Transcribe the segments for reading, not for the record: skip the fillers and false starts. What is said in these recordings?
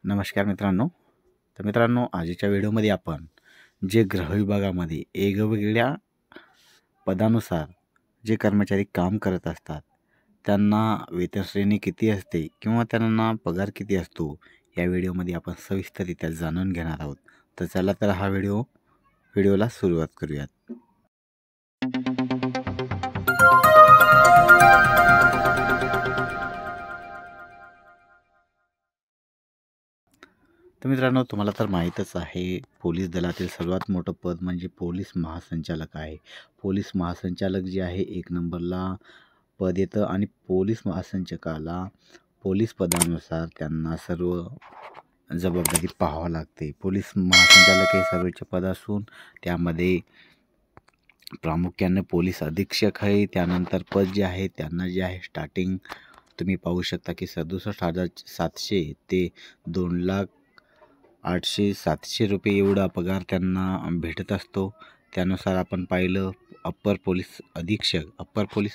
नमस्कार मित्रांनो. तर मित्रांनो, आजच्या व्हिडिओमध्ये आपण जे गृह विभागामध्ये वेगवेगळ्या पदानुसार जे कर्मचारी काम करत असतात त्यांना वेतन श्रेणी किती असते किंवा त्यांना पगार किती असतो, या व्हिडिओमध्ये आपण सविस्तररित्या जाणून घेणार आहोत. तर चला तर हा व्हिडिओला सुरुवात करूयात. तर मित्रांनो, तुम्हाला तर माहीतच आहे, पोलीस दलातील सर्वात मोठं पद म्हणजे पोलीस महासंचालक आहे. पोलीस महासंचालक जे आहे 1 नंबरला पद येतं आणि पोलीस महासंचालकाला पोलीस पदानुसार त्यांना सर्व जबाबदारी पाहावं लागते. पोलीस महासंचालक हे सर्वोच्च पद असून त्यामध्ये प्रामुख्याने पोलीस अधीक्षक आहे. त्यानंतर पद जे आहे त्यांना जे आहे स्टार्टिंग तुम्ही पाहू शकता की 67,700 ते 2,08,700 रुपये एवढा पगार त्यांना भेटत असतो. त्यानुसार आपण पाहिलं अप्पर पोलीस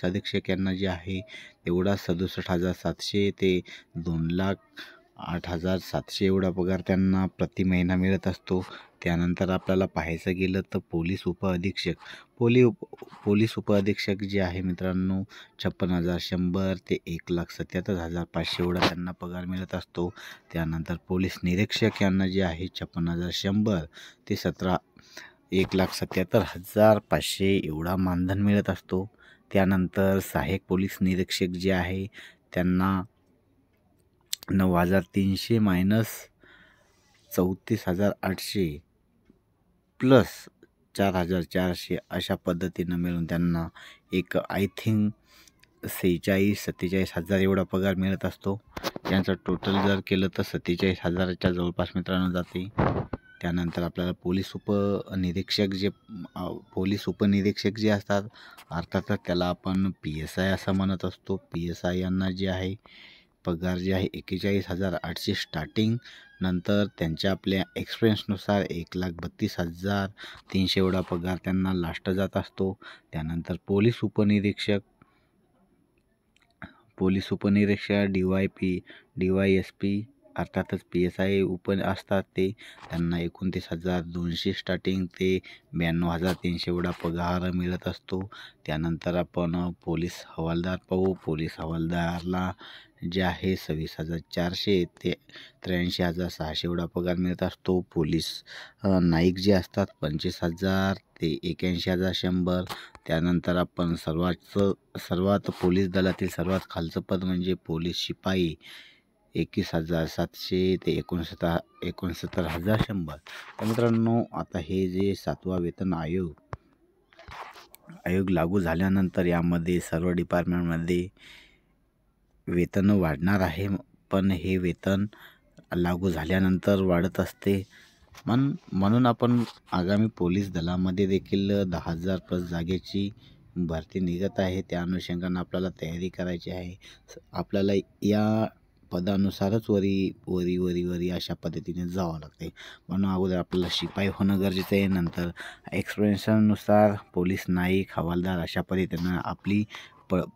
अधीक्षक यांना जे आहे एवढा 67,700 ते 2,08,700 एवढा पगार त्यांना प्रति महिना मिळत असतो. त्यानंतर आपल्याला पाहायचं गेलं तर पोलीस उपअधीक्षक जे आहे मित्रांनो 56,100 ते 1,77,500 एवढा त्यांना पगार मिळत असतो. त्यानंतर पोलीस निरीक्षक यांना जे आहे 56,100 ते 1,77,500 एवढा मानधन मिळत असतो. त्यानंतर सहाय्यक पोलीस निरीक्षक जे आहे त्यांना 9,300 मायनस 34,800 प्लस 4,400 अशा पद्धतीनं मिळून त्यांना एक आय थिंक 46,000-47,000 एवढा पगार मिळत असतो. त्यांचं टोटल जर केलं तर 47,000च्या जवळपास मित्रांनो जाते. त्यानंतर आपल्याला पोलीस उपनिरीक्षक जे असतात, अर्थातच त्याला आपण PSI असं म्हणत असतो. PSI यांना जे आहे पगार जे आहे 41,800 स्टार्टिंग, नंतर त्यांच्या आपल्या एक्सपिरियन्सनुसार 1,32,300 एवढा पगार त्यांना लास्ट जात असतो. त्यानंतर पोलीस उपनिरीक्षक DYSP अर्थातच PSI असतात ते, त्यांना 29,200 स्टार्टिंग ते 92,300 एवढा पगार मिळत असतो. त्यानंतर आपण पोलीस हवालदार पाहू. पोलीस हवालदारला जे आहे 26,400 ते 83,600 एवढा पगार मिळत असतो. पोलीस नाईक जे असतात 25,000 ते 81,100. त्यानंतर आपण सर्वात पोलीस दलातील सर्वात खालचं पद म्हणजे पोलीस शिपाई 21,700 ते 69,100. तर मित्रांनो, आता हे जे 7वा वेतन आयोग लागू झाल्यानंतर यामध्ये सर्व डिपार्टमेंटमध्ये वेतन वाढणार आहे, पण हे वेतन लागू झाल्यानंतर वाढत असते. म्हणून आपण आगामी पोलीस दलामध्ये देखील 10,000 प्लस जागेची भरती निघत आहे. त्या अनुषंगाने आपल्याला तयारी करायची आहे. आपल्याला या पदानुसारच वरी अशा पद्धतीने जावं लागते. म्हणून अगोदर आपल्याला शिपाई होणं गरजेचं आहे. नंतर एक्सपिरियन्सनुसार पोलीस नाईक, हवालदार अशा पद्धतीनं आपली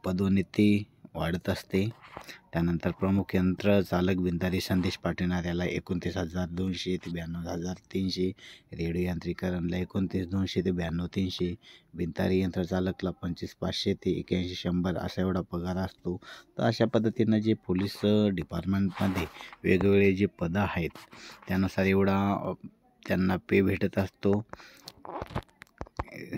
पदोन्नती वाढत असते. त्यानंतर प्रमुख यंत्र चालक बिनतारी संदेश पाठविणाऱ्याला 29,200 ते 92,300, रेडिओ यांत्रिकरणला 29,200 ते 92,300, बिनतारी यंत्र चालकला 25,500 ते 81,100 असा एवढा पगार असतो. तर अशा पद्धतीनं जे पोलीस डिपार्टमेंटमध्ये वेगवेगळे जे पदं आहेत त्यानुसार एवढा त्यांना पे भेटत असतो.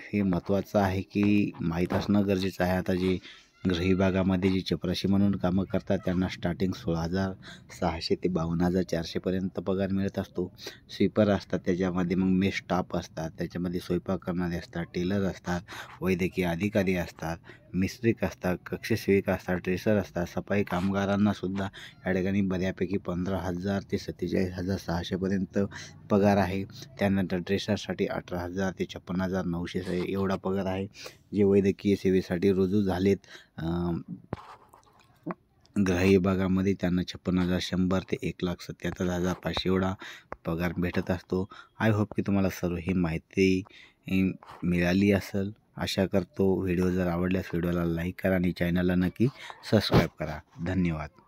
हे महत्त्वाचं आहे की माहीत असणं गरजेचं आहे. आता जे गृह विभागामध्ये जे चपराशी म्हणून कामं करतात त्यांना स्टार्टिंग 16,600 ते 52,400 पर्यंत पगार मिळत असतो. स्वीपर असतात, त्याच्यामध्ये मग मेस स्टाफ असतात, त्याच्यामध्ये स्वयंपाक करणारे असतात, टेलर असतात, वैद्यकीय अधिकारी असतात, मिस्त्रीक असतात, कक्षसेविक असतात, ट्रेसर असतात. सफाई कामगारांनासुद्धा या ठिकाणी बऱ्यापैकी 15,000 ते 47,600 पर्यंत पगार आहे. त्यानंतर ट्रेसरसाठी 18,000 ते 56,900 एवढा पगार आहे. जे वैद्यकीय सेवेसाठी रुजू झालेत गृह विभागामध्ये त्यांना 56,100 ते 1,77,500 एवढा पगार भेटत असतो. आय होप की तुम्हाला सर्व ही माहिती मिळाली असेल, आशा करतो. व्हिडिओ जर आवडल्यास व्हिडिओला लाईक करा आणि चॅनलला नक्की सबस्क्राईब करा. धन्यवाद.